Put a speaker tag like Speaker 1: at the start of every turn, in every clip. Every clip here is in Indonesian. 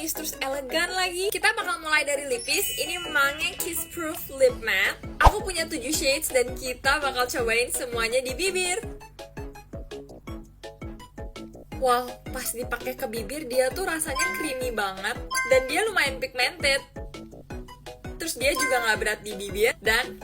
Speaker 1: manis terus elegan lagi. Kita bakal mulai dari lipis. Ini Mange Kiss Proof Lip Matte. Aku punya 7 shades dan kita bakal cobain semuanya di bibir. Wow, pas dipakai ke bibir dia tuh rasanya creamy banget dan dia lumayan pigmented. Terus dia juga nggak berat di bibir dan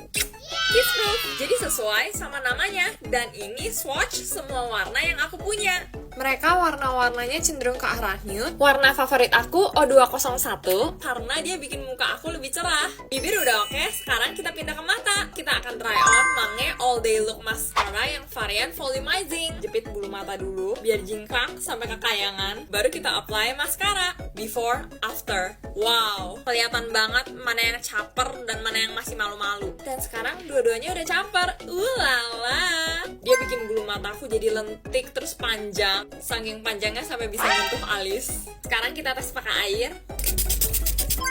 Speaker 1: kiss proof, jadi sesuai sama namanya. Dan ini swatch semua warna yang aku punya. Mereka warna-warnanya cenderung ke arah nude. Warna favorit aku O201 karena dia bikin muka aku lebih cerah. Bibir udah oke, sekarang kita pindah ke mata. Kita akan try on Mange All Day Look Mascara yang varian volumizing. Jepit bulu mata dulu biar jingkrak sampai ke kayangan. Baru kita apply maskara. Before, after. Wow, kelihatan banget mana yang caper dan mana yang masih malu-malu. Dan sekarang dua-duanya udah caper. Lala. Dia bikin bulu mataku jadi lentik terus panjang. Saking panjangnya sampai bisa nyentuh alis. Sekarang kita tes pakai air.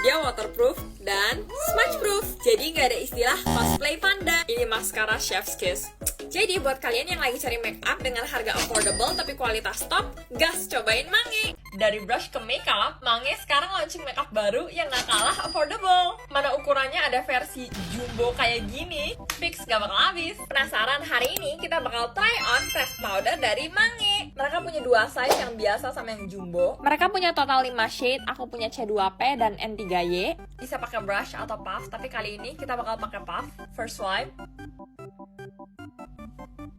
Speaker 1: Dia waterproof dan smudge proof. Jadi nggak ada istilah cosplay panda. Ini maskara Chef's Kiss. Jadi buat kalian yang lagi cari make up dengan harga affordable tapi kualitas top, gas cobain Mange. Dari brush ke makeup, Mange sekarang launching makeup baru yang gak kalah affordable. Mana ukurannya ada versi jumbo kayak gini, fix gak bakal habis. Penasaran? Hari ini kita bakal try on pressed powder dari Mange. Mereka punya 2 size, yang biasa sama yang jumbo. Mereka punya total 5 shade, aku punya C2P dan N3Y. Bisa pakai brush atau puff, tapi kali ini kita bakal pakai puff. First swipe.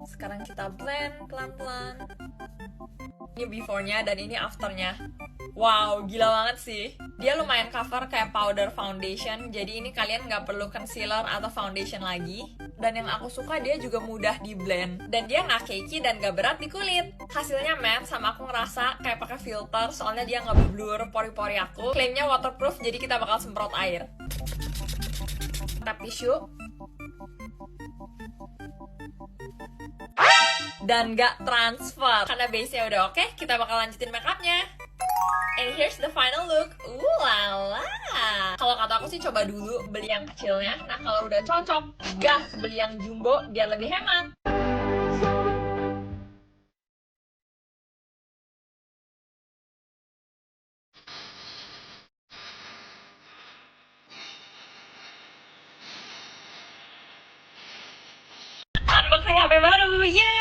Speaker 1: Sekarang kita blend pelan-pelan. Ini before-nya dan ini after-nya. Wow, gila banget sih. Dia lumayan cover kayak powder foundation, jadi ini kalian nggak perlu concealer atau foundation lagi. Dan yang aku suka dia juga mudah di blend. Dan dia nggak cakey dan nggak berat di kulit. Hasilnya matte sama aku ngerasa kayak pakai filter, soalnya dia nggak blur pori-pori aku. Klaimnya waterproof, jadi kita bakal semprot air. Tap tisu. Dan gak transfer karena base-nya udah oke, kita bakal lanjutin makeupnya. And here's the final look. Lala. Kalau kata aku sih coba dulu beli yang kecilnya. Nah kalau udah cocok, gas beli yang jumbo biar lebih hemat. Unboxing HP baru, yeay!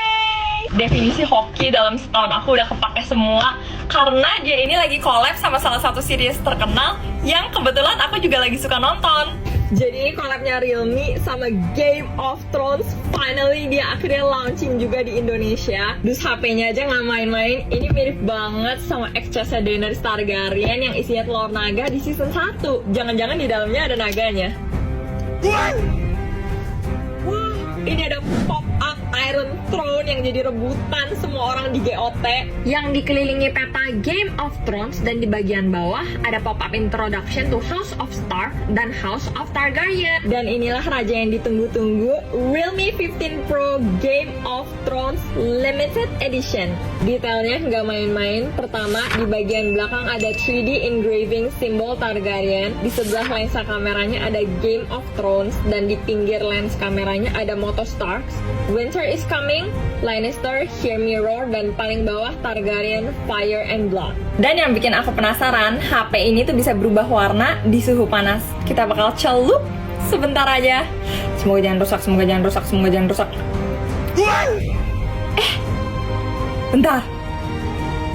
Speaker 1: Definisi hoki dalam setahun aku udah kepake semua karena dia ini lagi collab sama salah satu series terkenal yang kebetulan aku juga lagi suka nonton. Jadi collabnya Realme sama Game of Thrones, finally dia akhirnya launching juga di Indonesia. Dus HP-nya aja nggak main-main, ini mirip banget sama excess Daenerys Targaryen yang isinya telur naga di season 1. Jangan-jangan di dalamnya ada naganya. Ini ada pop-up Iron Throne yang jadi rebutan semua orang di GOT, yang dikelilingi peta Game of Thrones, dan di bagian bawah ada pop-up introduction to House of Stark dan House of Targaryen. Dan inilah raja yang ditunggu-tunggu, Realme 15 Pro Game of Thrones Limited Edition. Detailnya nggak main-main. Pertama, di bagian belakang ada 3D engraving simbol Targaryen. Di sebelah lensa kameranya ada Game of Thrones, dan di pinggir lens kameranya ada Starks, Winter is Coming, Lannister, Hear Me Roar, dan paling bawah Targaryen, Fire and Blood. Dan yang bikin aku penasaran, HP ini tuh bisa berubah warna di suhu panas. Kita bakal celup sebentar aja. Semoga jangan rusak, semoga jangan rusak, semoga jangan rusak. Bentar.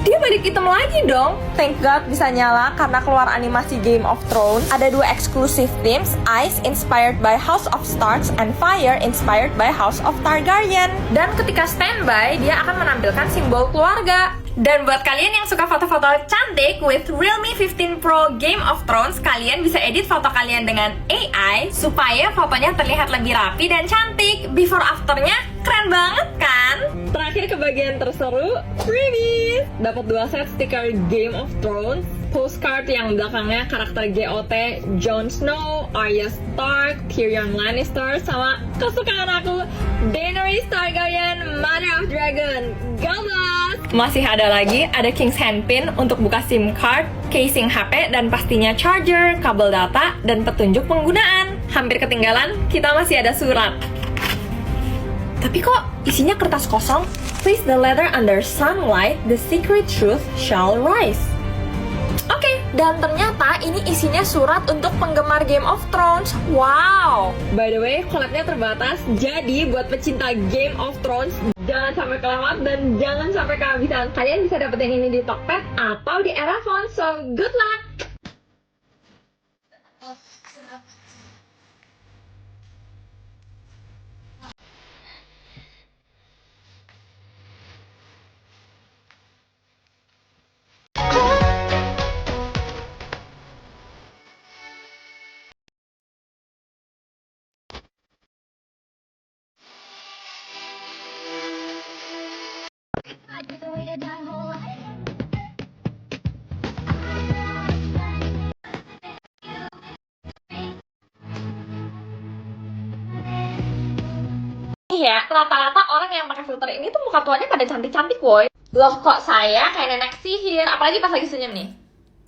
Speaker 1: Dia balik hitam lagi dong. Thank God bisa nyala karena keluar animasi Game of Thrones. Ada 2 exclusive themes, Ice inspired by House of Starks and Fire inspired by House of Targaryen. Dan ketika standby, dia akan menampilkan simbol keluarga. Dan buat kalian yang suka foto-foto cantik with Realme 15 Pro Game of Thrones, kalian bisa edit foto kalian dengan AI supaya fotonya terlihat lebih rapi dan cantik. Before afternya keren banget kan? Terakhir ke bagian terseru, freebies! Dapat 2 set stiker Game of Thrones, postcard yang belakangnya karakter GOT, Jon Snow, Arya Stark, Tyrion Lannister, sama kesukaan aku, Daenerys Targaryen, Mother of Dragon. Gabas! Masih ada lagi, ada King's Handpin untuk buka SIM card, casing HP, dan pastinya charger, kabel data, dan petunjuk penggunaan. Hampir ketinggalan, kita masih ada surat. Tapi kok isinya kertas kosong? Place the letter under sunlight, the secret truth shall rise. Oke, dan ternyata ini isinya surat untuk penggemar Game of Thrones. Wow. By the way, collabnya terbatas. Jadi buat pecinta Game of Thrones, jangan sampai kelewat dan jangan sampai kehabisan. Kalian bisa dapetin ini di Tokped atau di Erafon. So, good luck. Ya, rata-rata orang yang pakai filter ini tuh muka tuanya pada cantik-cantik, woy. Loh, kok saya kayak nenek sihir, apalagi pas lagi senyum nih.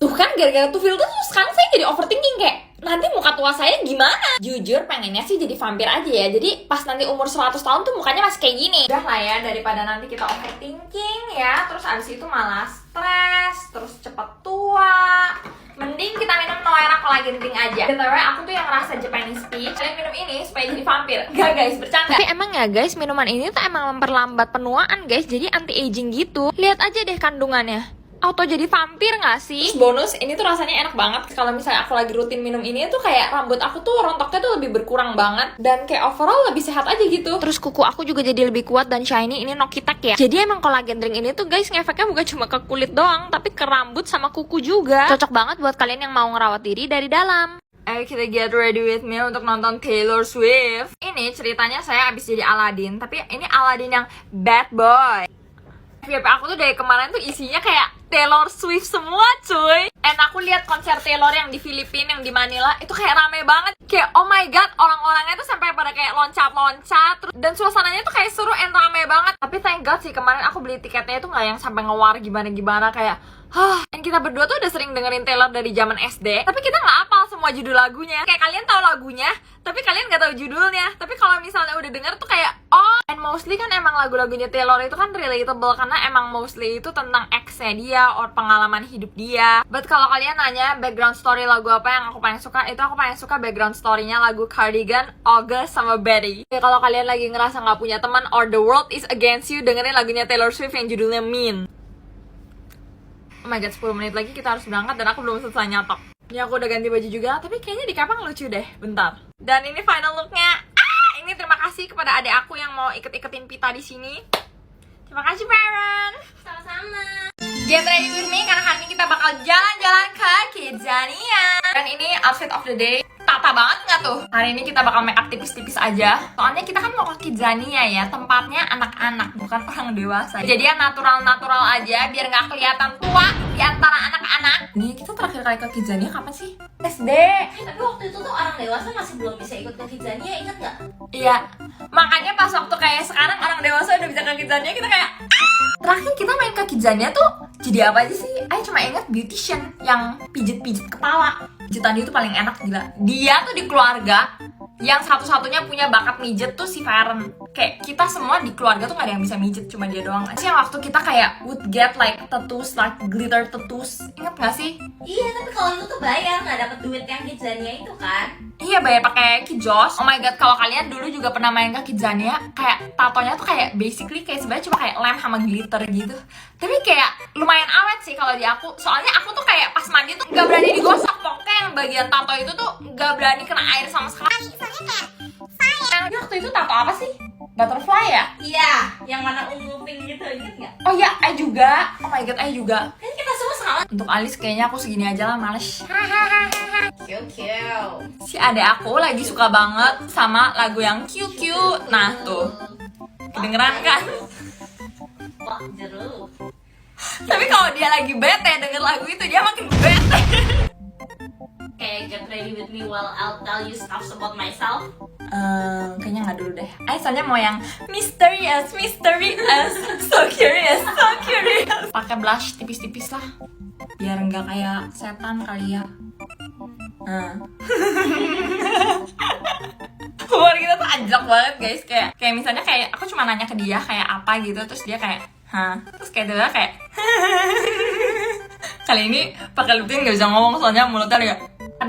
Speaker 1: Tuh kan, gara-gara tuh filter tuh sekarang saya jadi overthinking kayak, nanti muka tua saya gimana? Jujur, pengennya sih jadi vampir aja ya. Jadi pas nanti umur 100 tahun tuh mukanya masih kayak gini. Udah lah ya, daripada nanti kita overthinking ya, terus abis itu malah stres, terus cepet tua. Mending kita minum Noera Collagen Drink aja. BTW, aku tuh yang ngerasa Japanese peach. Kalian minum ini supaya jadi vampir. Gak guys, bercanda. Tapi emang ya guys, minuman ini tuh emang memperlambat penuaan guys. Jadi anti-aging gitu. Lihat aja deh kandungannya. Auto jadi vampir gak sih? Terus bonus, ini tuh rasanya enak banget. Kalau misalnya aku lagi rutin minum ini tuh kayak rambut aku tuh rontoknya tuh lebih berkurang banget. Dan kayak overall lebih sehat aja gitu. Terus kuku aku juga jadi lebih kuat dan shiny. Ini Nokitek ya. Jadi emang collagen drink ini tuh guys ngefeknya bukan cuma ke kulit doang, tapi ke rambut sama kuku juga. Cocok banget buat kalian yang mau ngerawat diri dari dalam. Ayo kita get ready with me untuk nonton Taylor Swift. Ini ceritanya saya abis jadi Aladdin. Tapi ini Aladdin yang bad boy. FYP aku tuh dari kemarin tuh isinya kayak Taylor Swift semua cuy. And aku lihat konser Taylor yang di Filipina, yang di Manila, itu kayak rame banget. Kayak oh my god, orang-orangnya tuh sampai pada kayak loncat-loncat. Dan suasananya tuh kayak seru and rame banget. Tapi thank god sih kemarin aku beli tiketnya itu gak yang sampai ngewar gimana-gimana kayak dan kita berdua tuh udah sering dengerin Taylor dari zaman SD, tapi kita nggak hafal semua judul lagunya. Kayak kalian tahu lagunya, tapi kalian nggak tahu judulnya. Tapi kalau misalnya udah denger tuh kayak and mostly kan emang lagu-lagunya Taylor itu kan relatable karena emang mostly itu tentang ex-nya dia or pengalaman hidup dia. But kalau kalian nanya background story lagu apa yang aku paling suka, itu aku paling suka background story-nya lagu Cardigan, August sama Betty. Kayak kalau kalian lagi ngerasa nggak punya teman or the world is against you, dengerin lagunya Taylor Swift yang judulnya Mean. Oh my god, 10 menit lagi kita harus berangkat dan aku belum selesai nyatok. Ini aku udah ganti baju juga, tapi kayaknya di kapang lucu deh, bentar. Dan ini final looknya. Ini terima kasih kepada adik aku yang mau ikut-ikutin Pita di sini. Terima kasih, parent. Sama-sama. Get ready with me karena hari ini kita bakal jalan-jalan ke Kidzania. Dan ini outfit of the day. Tata banget nggak tuh? Hari ini kita bakal make up tipis-tipis aja. Soalnya kita kan mau ke Kidzania ya, tempatnya anak-anak, bukan orang dewasa. Jadi ya natural-natural aja, biar nggak kelihatan tua di antara anak-anak. Nih, kita terakhir kali ke Kidzania kapan sih? SD.
Speaker 2: Tapi waktu itu tuh orang dewasa masih belum bisa ikut ke Kidzania, ingat nggak?
Speaker 1: Iya. Makanya pas waktu kayak sekarang orang dewasa udah bisa ke Kidzania, kita kayak terakhir kita main ke Kidzania tuh jadi apa aja sih? Ayo cuma ingat beautician yang pijet-pijet kepala. Pijetan dia tuh paling enak gila. Dia tuh di keluarga yang satu-satunya punya bakat mijet tuh si Feren. Kayak kita semua di keluarga tuh gak ada yang bisa mijet, cuma dia doang. Sih yang waktu kita kayak would get like tattoos, like glitter tattoos. Ingat gak sih?
Speaker 2: Iya, tapi kalau itu tuh bayar, nggak dapet duit yang Kidzania itu kan?
Speaker 1: Iya, bayar pakai kijos. Oh my god, kalau kalian dulu juga pernah main ke Kidzania, kayak tatonya tuh kayak basically kayak sebenarnya cuma kayak lem sama glitter gitu. Tapi kayak lumayan awet sih kalau di aku. Soalnya aku tuh kayak pas mandi tuh nggak berani digosok. Pokoknya yang bagian tato itu tuh nggak berani kena air sama sekali. Soalnya kayak waktu itu tato apa sih? Butterfly ya?
Speaker 2: Iya, yang warna ungu pink gitu, inget nggak?
Speaker 1: Oh iya, I juga. Oh my god, I juga.
Speaker 2: Kan kita semua sama.
Speaker 1: Untuk Alis kayaknya aku segini aja lah, males.
Speaker 2: Kiu.
Speaker 1: Si adek aku lagi suka banget sama lagu yang QQ. Nah tuh, kedengeran kan?
Speaker 2: Wah, jeruk.
Speaker 1: Tapi kalau dia lagi bete denger lagu itu, dia makin bete.
Speaker 2: Okay, get ready with me while I'll tell you stuff about myself.
Speaker 1: Kayaknya nggak dulu deh. Soalnya mau yang mysterious, so curious. Pakai blush tipis-tipis lah, biar nggak kayak setan kali ya. Humor kita tuh anjlok banget guys. Kayak misalnya kayak aku cuma nanya ke dia kayak apa gitu, terus dia kayak terus kayak dia kayak Kali ini pakai lip tint nggak bisa ngomong soalnya mulutnya udah